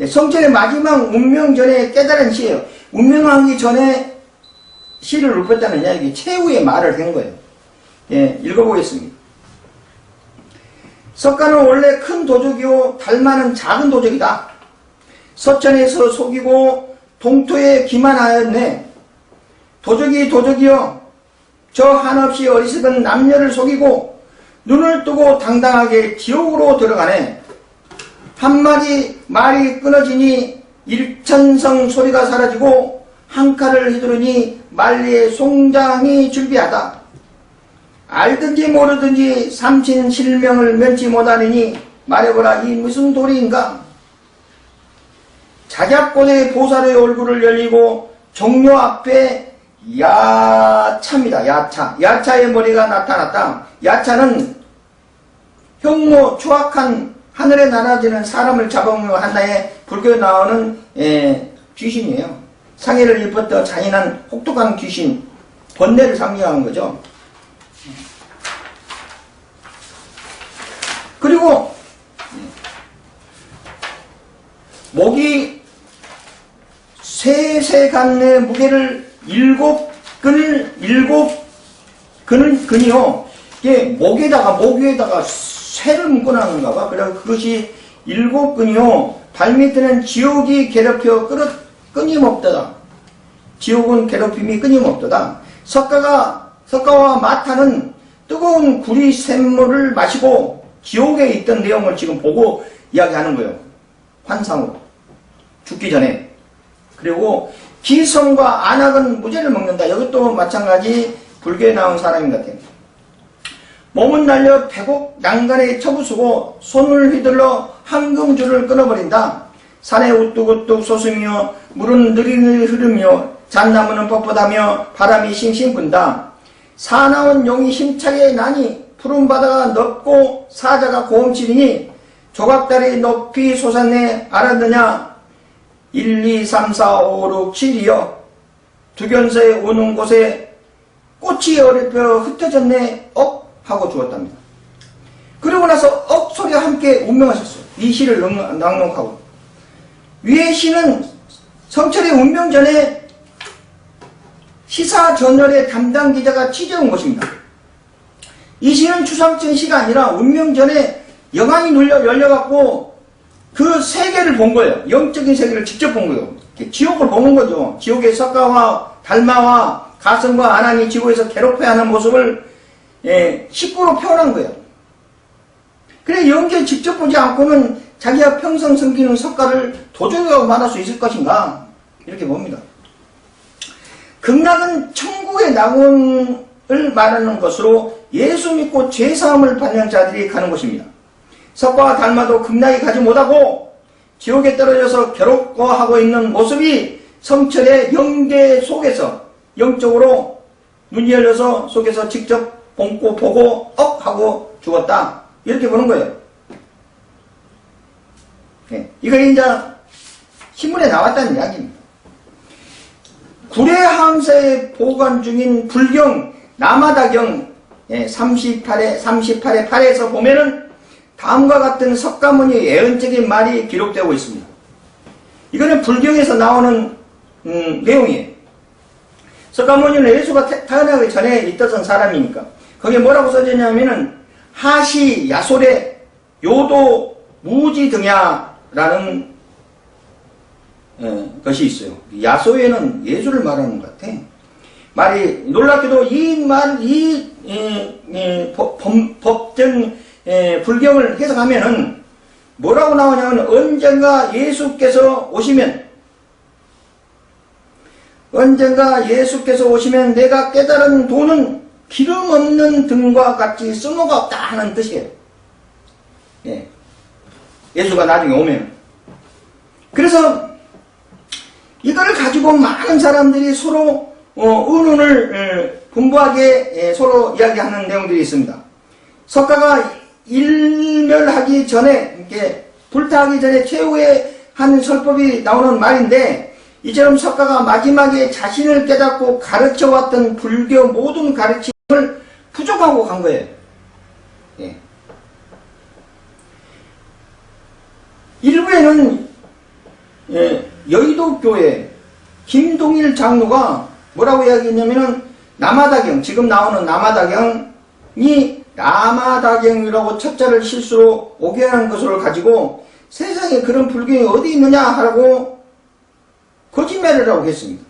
성철의 마지막 운명전에 깨달은 시예요. 운명하기 전에 시를 읊었다는 이야기, 최후의 말을 한 거예요. 예, 읽어보겠습니다. 석가는 원래 큰 도적이요 달마는 작은 도적이다. 서천에서 속이고 동토에 기만하였네. 도적이여 저 한없이 어리석은 남녀를 속이고 눈을 뜨고 당당하게 지옥으로 들어가네. 한마디 말이 끊어지니 일천성 소리가 사라지고 한 칼을 휘두르니 만리의 송장이 줄비하다. 알든지 모르든지 삼신 실명을 면치 못하느니 말해보라 이 무슨 도리인가. 자작고대 보살의 얼굴을 열리고 종료 앞에 야차입니다. 야차의 머리가 나타났다. 야차는 흉모 추악한 하늘에 날아지는 사람을 잡아먹는 하나의 불교에 나오는 귀신이에요. 상해를 입었던 잔인한 혹독한 귀신, 번뇌를 상징하는 거죠. 그리고 목이 세간의 무게를 일곱 근이요. 이게 목 위에다가 쇠를 묶어놨는가 봐. 그래서 그것이 일곱 근이요. 발밑에는 지옥이 괴롭혀 끊임없도다. 지옥은 괴롭힘이 끊임없도다. 석가와 마타는 뜨거운 구리 샘물을 마시고 지옥에 있던 내용을 지금 보고 이야기하는 거예요. 환상으로. 죽기 전에. 그리고 기성과 안악은 무죄를 먹는다. 이것도 마찬가지 불교에 나온 사람인 것 같아요. 몸은 날려 백옥 난간에 쳐부수고 손을 휘둘러 황금줄을 끊어버린다. 산에 우뚝우뚝 솟으며 물은 느리느리 흐르며 잣나무는 뻣뻣하며 바람이 싱싱 분다. 사나운 용이 힘차게 나니 푸른 바다가 넓고 사자가 고음치리니 조각다리 높이 솟았네 알았느냐. 1, 2, 3, 4, 5, 6, 7이여 두견서에 오는 곳에 꽃이 어렵혀 흩어졌네 억 하고 죽었답니다. 그러고 나서 억 소리와 함께 운명하셨어요. 이 시를 낭독하고 위의 시는 성철의 운명 전에 시사저널의 담당 기자가 취재한 것입니다. 이 시는 추상적인 시가 아니라 운명 전에 영안이 열려갖고 그 세계를 본 거예요. 영적인 세계를 직접 본 거예요. 지옥을 보는 거죠. 지옥의 석가와 달마와 가슴과 아난이 지옥에서 괴롭혀야 하는 모습을 식구로 표현한 거예요. 그래 영계 직접 보지 않고는 자기가 평생 섬기는 석가를 도저히 만날 수 있을 것인가 이렇게 봅니다. 극락은 천국의 낙원을 말하는 것으로 예수 믿고 죄사함을 받는 자들이 가는 곳입니다. 석가와 달마도 극락에 가지 못하고 지옥에 떨어져서 괴롭고하고 있는 모습이 성철의 영계 속에서 영적으로 눈이 열려서 속에서 직접 보고 하고 죽었다 이렇게 보는 거예요. 이거 이제 신문에 나왔다는 이야기입니다. 구례항사에 보관 중인 불경 남하다경 38의 8에서 보면은 다음과 같은 석가모니의 예언적인 말이 기록되고 있습니다. 이거는 불경에서 나오는 내용이에요. 석가모니는 예수가 태어나기 전에 있었던 사람이니까 거기에 뭐라고 써졌냐면은 하시 야솔의 요도 무지 등야라는 것이 있어요. 야소에는 예수를 말하는 것 같아. 말이 놀랍게도 법전 불경을 해석하면은 뭐라고 나오냐면 언젠가 예수께서 오시면 내가 깨달은 도는 기름 없는 등과 같이 쓸모가 없다 하는 뜻이에요. 예수가 나중에 오면. 그래서 이걸 가지고 많은 사람들이 서로 의논을 분부하게 서로 이야기하는 내용들이 있습니다. 석가가 일멸하기 전에 이렇게 불타기 전에 최후의 한 설법이 나오는 말인데 이처럼 석가가 마지막에 자신을 깨닫고 가르쳐왔던 불교 모든 가르침을 부족하고 간 거예요. 일부에는 여의도 교회 김동일 장로가 뭐라고 이야기했냐면은 남하다경 지금 나오는 남하다경이 남하다경이라고 첫자를 실수로 오개하는 것을 가지고 세상에 그런 불경이 어디 있느냐 하라고 거짓말을 하고 했습니다.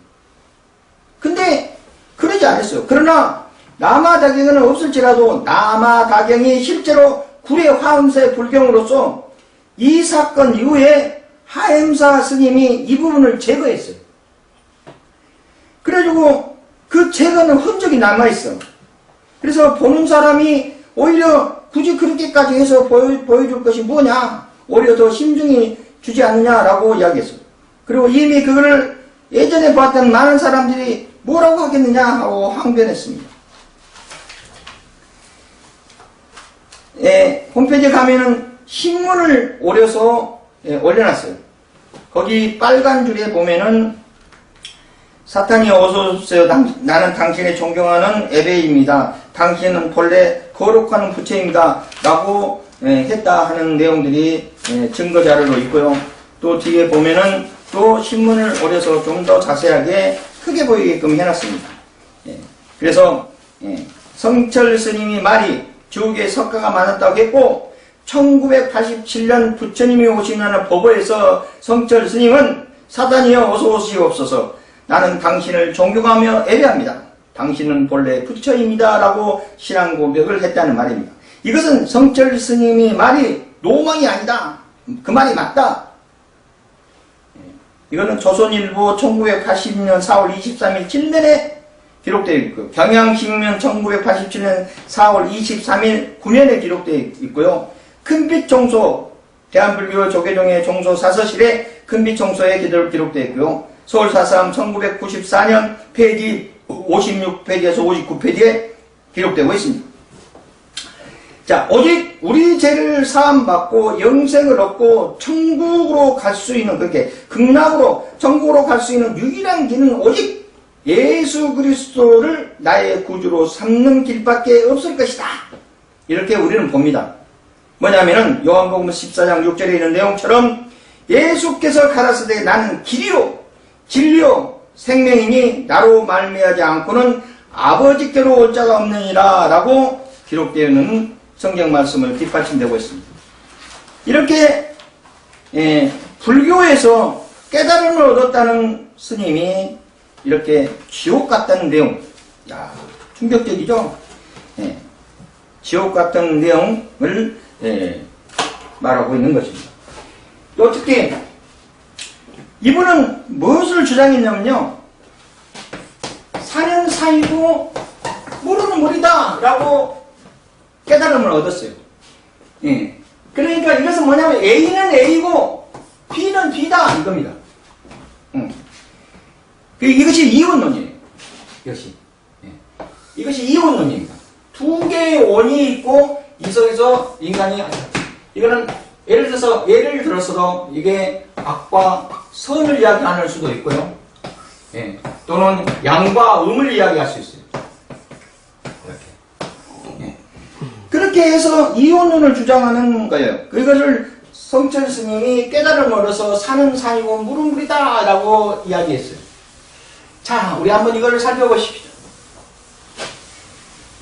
근데 그러지 않았어요. 그러나 남하다경은 없을지라도 남하다경이 실제로 구례 화엄사의 불경으로서 이 사건 이후에 하엠사 스님이 이 부분을 제거했어요. 그래가지고 그 제거는 흔적이 남아있어. 그래서 보는 사람이 오히려 굳이 그렇게까지 해서 보여줄 것이 뭐냐, 오히려 더 심중이 주지 않느냐라고 이야기했어요. 그리고 이미 그거를 예전에 봤던 많은 사람들이 뭐라고 하겠느냐 하고 항변했습니다. 홈페이지에 가면은 신문을 오려서 올려놨어요. 거기 빨간 줄에 보면은 사탄이 어서오세요. 나는 당신의 존경하는 에베입니다. 당신은 본래 거룩한 부처입니다. 라고 했다 하는 내용들이 증거자료로 있고요. 또 뒤에 보면은 또 신문을 오려서 좀 더 자세하게 크게 보이게끔 해놨습니다. 그래서 성철 스님이 말이 지옥에 석가가 많았다고 했고 1987년 부처님이 오시는 법어에서 성철 스님은 사단이여 어서 오시옵소서. 나는 당신을 존경하며 예배합니다. 당신은 본래 부처입니다. 라고 신앙 고백을 했다는 말입니다. 이것은 성철 스님이 말이 노망이 아니다. 그 말이 맞다. 이거는 조선일보 1980년 4월 23일 7면에 기록되어 있고 경향신문 1987년 4월 23일 9면에 기록되어 있고요. 큰빛종소 대한불교 조계종의 종소 사서실에 큰빛종소에 기록되어 있고요. 서울사삼 1994년 페이지 56페이지에서 59페이지에 기록되고 있습니다. 자, 오직 우리 죄를 사함받고 영생을 얻고 천국으로 갈 수 있는, 그렇게 극락으로 천국으로 갈 수 있는 유일한 길은 오직 예수 그리스도를 나의 구주로 삼는 길밖에 없을 것이다. 이렇게 우리는 봅니다. 뭐냐면은 요한복음 14장 6절에 있는 내용처럼 예수께서 가라사대 나는 길이요 진리요 생명이니 나로 말미암지 않고는 아버지께로 올 자가 없느니라 라고 기록되어 있는 성경 말씀을 뒷받침되고 있습니다. 이렇게 불교에서 깨달음을 얻었다는 스님이 이렇게 지옥 같다는 내용, 야, 충격적이죠? 예, 지옥 같다는 내용을 말하고 있는 것입니다. 또 특히 이분은 무엇을 주장했냐면요, 산은 산이고 물은 물이다 라고 깨달음을 얻었어요. 예. 그러니까 이것은 뭐냐면 A는 A고 B는 B다 이겁니다. 이것이 이원론이에요. 이것이 이원론입니다. 두 개의 원이 있고 이 속에서 인간이, 이거는 예를 들어서도 이게 악과 선을 이야기할 수도 있고요. 예. 또는 양과 음을 이야기할 수 있어요. 이렇게. 예. 그렇게 해서 이원론을 주장하는 거예요. 그것을 성철 스님이 깨달음을 얻어서 산은 산이고 물은 물이다 라고 이야기했어요. 자, 우리 한번 이걸 살펴보십시오.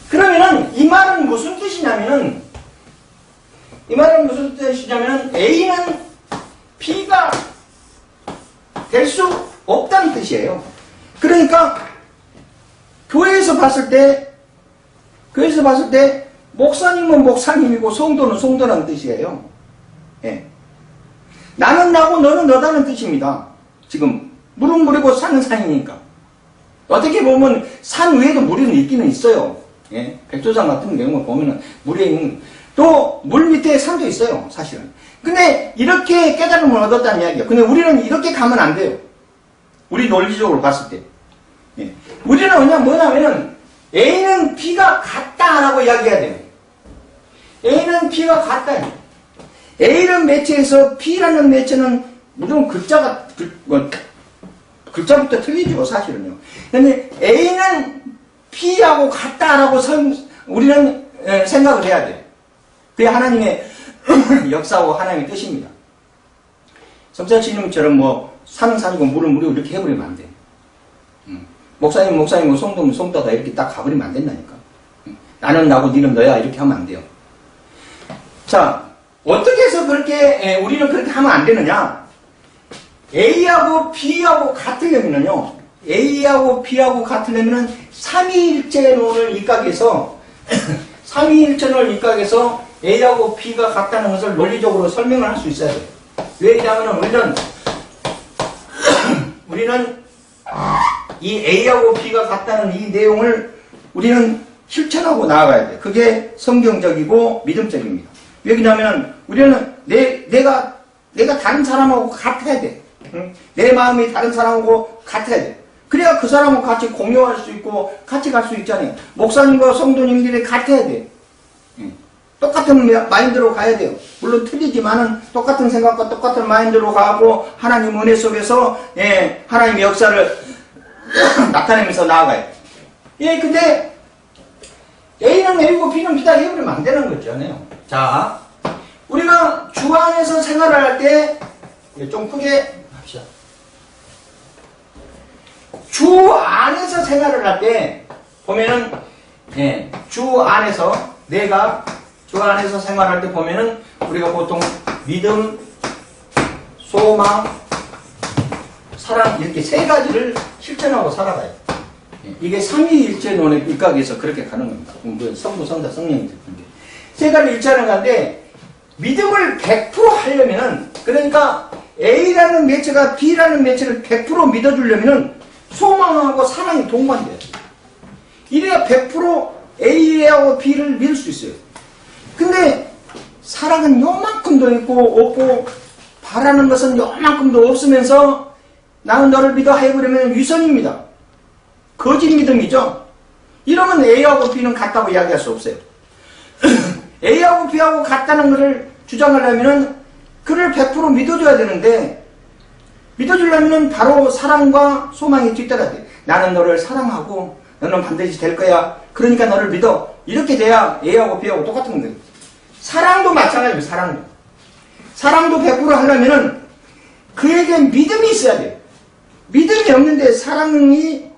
그러면은 이 말은 무슨 뜻이냐면은, A는 B가 될 수 없다는 뜻이에요. 그러니까 교회에서 봤을 때 목사님은 목사님이고 성도는 성도라는 뜻이에요. 예. 나는 나고 너는 너다는 뜻입니다. 지금 물은 물이고 산은 산이니까. 어떻게 보면 산 위에도 물이 있기는 있어요. 예. 백조산 같은 경우 보면은 물에 있는, 또 물 밑에 산도 있어요, 사실은. 근데 이렇게 깨달음을 얻었다는 이야기예요. 근데 우리는 이렇게 가면 안 돼요. 우리 논리적으로 봤을 때. 예. 우리는 뭐냐면은 A는 B가 같다라고 이야기해야 돼요. A는 B가 같다. A라는 매체에서 B라는 매체는 무조건 글자부터 틀리죠, 사실은요. 근데 A는 B하고 같다라고 우리는 생각을 해야 돼요. 그게 하나님의 역사고 하나님의 뜻입니다. 성찬스님처럼 산은 산이고 물은 물이고 이렇게 해버리면 안 돼. 목사님 목사님이고 성도는 성도다 이렇게 딱 가버리면 안 된다니까. 나는 나고 니는 너야 이렇게 하면 안 돼요. 자, 어떻게 해서 그렇게 우리는 그렇게 하면 안 되느냐? A하고 B하고 같으려면요, A하고 B하고 같으려면은 삼위일체론을 입각해서 삼위일체론을 입각해서 A하고 B가 같다는 것을 논리적으로 설명을 할 수 있어야 돼요. 왜냐하면 우리는 이 A하고 B가 같다는 이 내용을 우리는 실천하고 나아가야 돼. 그게 성경적이고 믿음적입니다. 왜냐하면 우리는 내가 다른 사람하고 같아야 돼. 응? 내 마음이 다른 사람하고 같아야 돼. 그래야 그 사람하고 같이 공유할 수 있고 같이 갈 수 있잖아요. 목사님과 성도님들이 같아야 돼. 응. 똑같은 마인드로 가야 돼요. 물론 틀리지만은 똑같은 생각과 똑같은 마인드로 가고 하나님 은혜 속에서 하나님의 역사를 나타내면서 나아가요. 예, 근데 A는 A고 B는 B다 해버리면 안 되는 거잖아요. 자, 우리가 주 안에서 생활을 할 때 좀 크게 합시다. 주 안에서 생활을 할 때 보면은 주 안에서 주 안에서 생활할 때 보면은 우리가 보통 믿음, 소망, 사랑 이렇게 세 가지를 실천하고 살아가요. 이게 삼위일체론의 입각에서 그렇게 가는 겁니다. 성부, 성자, 성령이 듣는 게. 세 가지 일체하는 건데 믿음을 100% 하려면은, 그러니까 A라는 매체가 B라는 매체를 100% 믿어주려면은 소망하고 사랑이 동반돼요. 이래야 100% A하고 B를 믿을 수 있어요. 근데 사랑은 요만큼도 있고 없고 바라는 것은 요만큼도 없으면서 나는 너를 믿어 해버리면 위선입니다. 거짓 믿음이죠. 이러면 A하고 B는 같다고 이야기할 수 없어요. A하고 B하고 같다는 것을 주장하려면 그를 100% 믿어줘야 되는데, 믿어주려면 바로 사랑과 소망이 뒤따라야 돼. 나는 너를 사랑하고 너는 반드시 될 거야. 그러니까 너를 믿어. 이렇게 돼야 A하고 B하고 똑같은 거예요. 사랑도 마찬가지예요. 사랑도 100% 하려면은 그에게 믿음이 있어야 돼요. 믿음이 없는데 사랑으로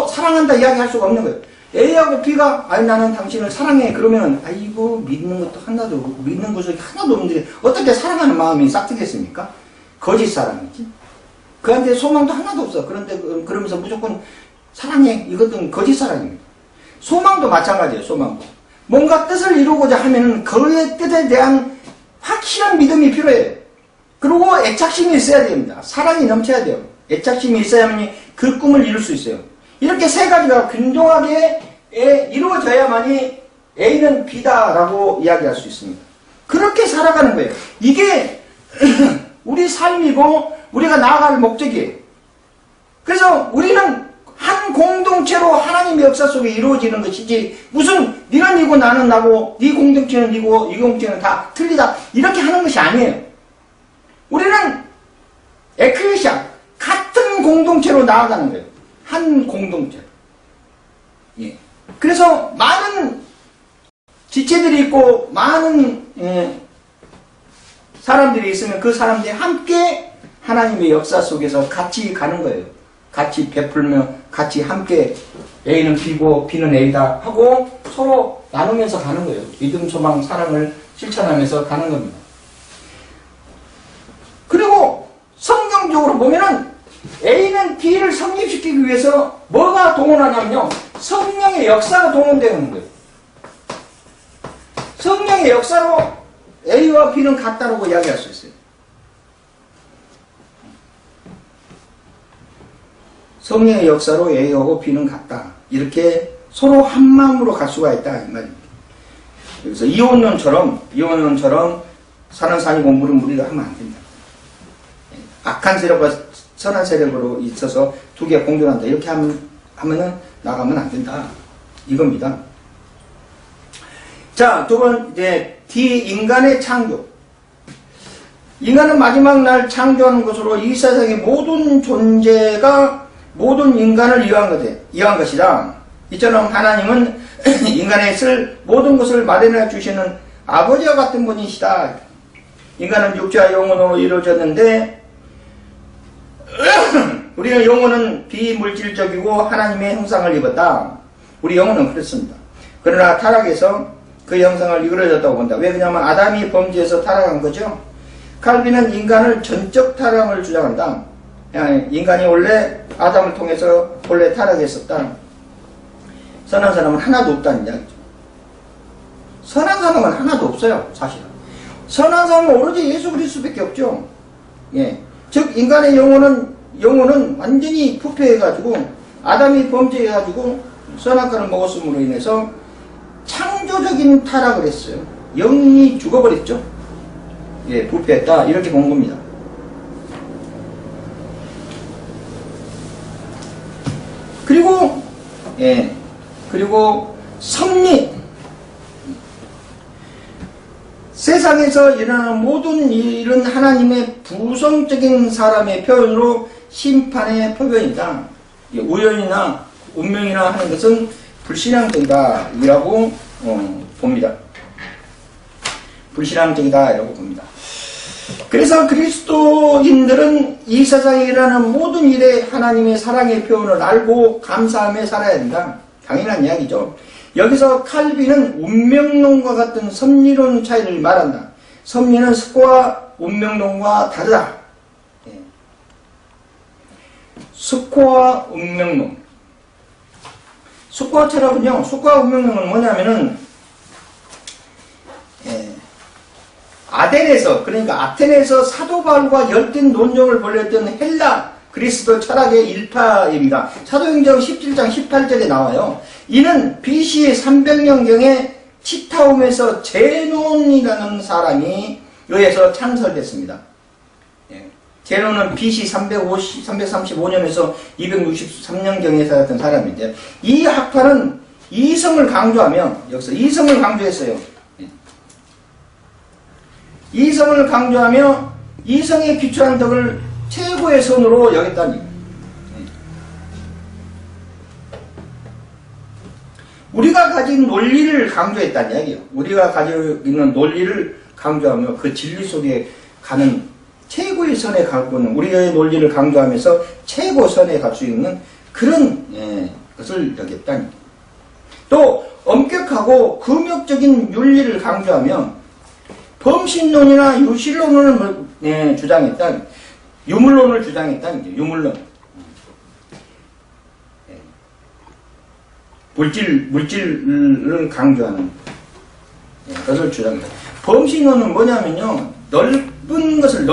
사랑한다 이야기할 수가 없는 거예요. A하고 B가 아니 나는 당신을 사랑해 그러면 아이고 믿는 것이 하나도 없는데 어떻게 사랑하는 마음이 싹트겠습니까? 거짓 사랑이지. 그한테 소망도 하나도 없어. 그런데 그러면서 무조건 사랑해 이것은 거짓 사랑입니다. 소망도 마찬가지예요. 소망도 뭔가 뜻을 이루고자 하면은 그의 뜻에 대한 확실한 믿음이 필요해요. 그리고 애착심이 있어야 됩니다. 사랑이 넘쳐야 돼요. 애착심이 있어야만 그 꿈을 이룰 수 있어요. 이렇게 세 가지가 균등하게 이루어져야만이 A는 B다라고 이야기할 수 있습니다. 그렇게 살아가는 거예요. 이게 우리 삶이고 우리가 나아갈 목적이에요. 그래서 우리는 한 공동체로 하나님의 역사 속에 이루어지는 것이지 무슨 니는 니고 나는 나고 니 공동체는 니고 이 공동체는 다 틀리다 이렇게 하는 것이 아니에요. 우리는 에클레시아 같은 공동체로 나아가는 거예요. 한 공동체. 예. 그래서 많은 지체들이 있고 많은 사람들이 있으면 그 사람들이 함께 하나님의 역사 속에서 같이 가는 거예요. 같이 베풀며 같이 함께 A는 B고 B는 A다 하고 서로 나누면서 가는 거예요. 믿음, 소망, 사랑을 실천하면서 가는 겁니다. 그리고 성경적으로 보면은 A는 B를 성립시키기 위해서 뭐가 동원하냐면요. 성령의 역사가 동원되는 거예요. 성령의 역사로 A와 B는 같다라고 이야기할 수 있어요. 성령의 역사로 A하고 B는 같다. 이렇게 서로 한 마음으로 갈 수가 있다. 이 말입니다. 그래서 이혼론처럼 선한 산이고 물은 무리가 하면 안 된다. 악한 세력과 선한 세력으로 있어서 두 개가 공존한다. 이렇게 하면은 나가면 안 된다. 이겁니다. 자, 두 번, 이제, D, 인간의 창조. 인간은 마지막 날 창조하는 것으로 이 세상의 모든 존재가 모든 인간을 이해한 것이다. 이처럼 하나님은 인간에 쓸 모든 것을 마련해 주시는 아버지와 같은 분이시다. 인간은 육체와 영혼으로 이루어졌는데, 우리는 영혼은 비물질적이고 하나님의 형상을 입었다. 우리 영혼은 그렇습니다. 그러나 타락에서 그 형상을 이끌어졌다고 본다. 왜 그러냐면 아담이 범죄해서 타락한 거죠. 칼빈은 인간을 전적 타락을 주장한다. 인간이 원래 아담을 통해서 원래 타락했었다. 선한 사람은 하나도 없다는 이야기죠. 선한 사람은 하나도 없어요. 사실은. 선한 사람은 오로지 예수 그리스도밖에 없죠. 예. 즉 인간의 영혼은 완전히 부패해가지고 아담이 범죄해가지고 선악과를 먹었음으로 인해서 창조적인 타락을 했어요. 영이 죽어버렸죠. 예, 부패했다 이렇게 본 겁니다. 그리고 섭리. 세상에서 일어나는 모든 일은 하나님의 부성적인 사람의 표현으로 심판의 표현이다. 우연이나 운명이나 하는 것은 불신앙적이다 이라고 봅니다. 불신앙적이다 이라고 봅니다. 그래서 그리스도인들은 이 세상에 일어나는 모든 일에 하나님의 사랑의 표현을 알고 감사하며 살아야 된다. 당연한 이야기죠. 여기서 칼빈은 운명론과 같은 섭리론 차이를 말한다. 섭리는 스코어 운명론과 다르다. 스코어 운명론. 스코어 철학은요, 스코어 운명론은 뭐냐면은, 아테네에서 사도 바울과 열띤 논쟁을 벌였던 헬라 그리스도 철학의 일파입니다. 사도행전 17장 18절에 나와요. 이는 BC 300년경에 치타움에서 제논이라는 사람이 의해서 창설됐습니다. 제논은 BC 335년에서 263년경에 살았던 사람인데 이 학파는 이성을 강조하며 여기서 이성을 강조했어요. 이성을 강조하며 이성에 기초한 덕을 최고의 선으로 여겼다니. 우리가 가진 논리를 강조했다는 이야기예요. 우리가 가지고 있는 논리를 강조하며 그 진리 속에 가는 최고의 선에 가고 있는 우리의 논리를 강조하면서 최고 선에 갈 수 있는 그런 것을 여겼다니. 또 엄격하고 금욕적인 윤리를 강조하며 범신론이나 유실론을 주장했다. 유물론을 주장했다는 거죠. 유물론. 물질을 강조하는 것을 주장합니다. 범신론은 뭐냐면요. 넓은 것을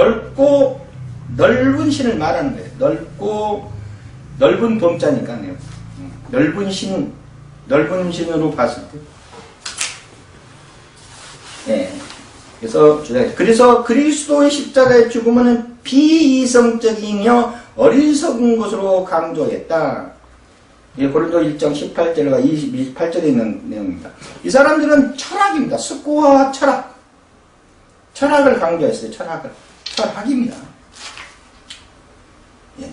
넓은 신을 말하는 거예요. 넓은 범자니까요. 넓은 신으로 봤을 때. 예. 그래서 그리스도의 십자가의 죽음은 비이성적이며 어리석은 것으로 강조했다. 예, 고린도 1장 18절과 28절에 있는 내용입니다. 이 사람들은 철학입니다. 스코어와 철학을 강조했어요. 철학입니다. 예.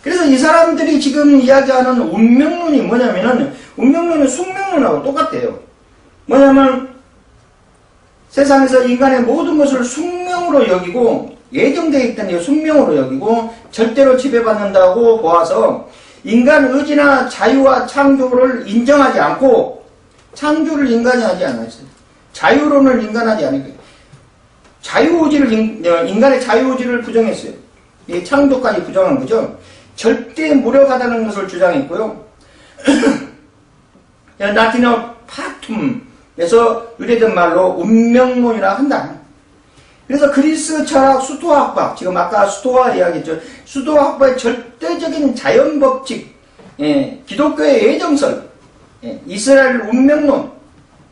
그래서 이 사람들이 지금 이야기하는 운명론이 뭐냐면은, 운명론은 숙명론하고 똑같아요. 뭐냐면, 세상에서 인간의 모든 것을 숙명으로 여기고, 예정되어 있다는 게 숙명으로 여기고, 절대로 지배받는다고 보아서, 인간 의지나 자유와 창조를 인정하지 않고, 창조를 인간이 하지 않았어요. 자유론을 인간하지 않았어요. 인간의 자유의지를 부정했어요. 이 창조까지 부정한 거죠. 절대 무력하다는 것을 주장했고요. 라틴어 파툼에서 유래된 말로 운명론이라 한다. 그래서 그리스 철학 수토학파, 지금 아까 수토화 이야기했죠. 수토학파의 절대적인 자연법칙, 기독교의 예정설, 이스라엘 운명론,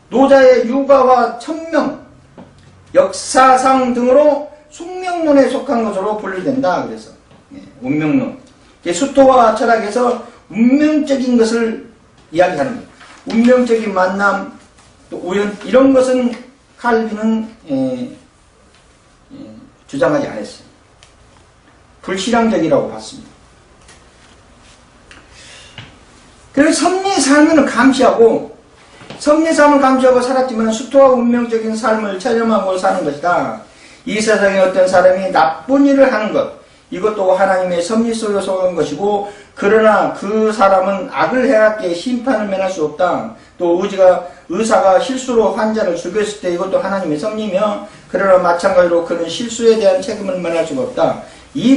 노자의 육아와 천명, 역사상 등으로 숙명론에 속한 것으로 분류된다. 그래서 운명론. 수토와 철학에서 운명적인 것을 이야기하는 거예요. 운명적인 만남, 또 우연, 이런 것은 칼빈은 주장하지 않았어요. 불신앙적이라고 봤습니다. 그래서 섭리의 삶을 감시하고 살았지만 수토와 운명적인 삶을 체념하고 사는 것이다. 이 세상에 어떤 사람이 나쁜 일을 하는 것, 이것도 하나님의 섭리 속에 속한 것이고, 그러나 그 사람은 악을 행하기에 심판을 면할 수 없다. 또 의사가 실수로 환자를 죽였을 때 이것도 하나님의 섭리며, 그러나 마찬가지로 그는 실수에 대한 책임을 면할 수가 없다. 이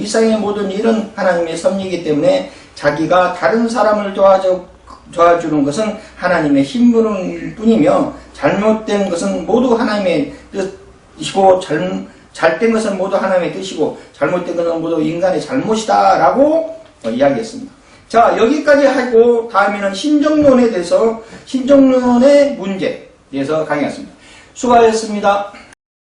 세상의 모든 일은 하나님의 섭리이기 때문에 자기가 다른 사람을 도와주는 것은 하나님의 힘부름일 뿐이며, 잘못된 것은 모두 하나님의 뜻이고, 잘된 것은 모두 하나님의 뜻이고, 잘못된 것은 모두 인간의 잘못이다 라고 이야기했습니다. 자, 여기까지 하고 다음에는 신정론에 대해서, 신정론의 문제에 대해서 강의했습니다. 수고하셨습니다.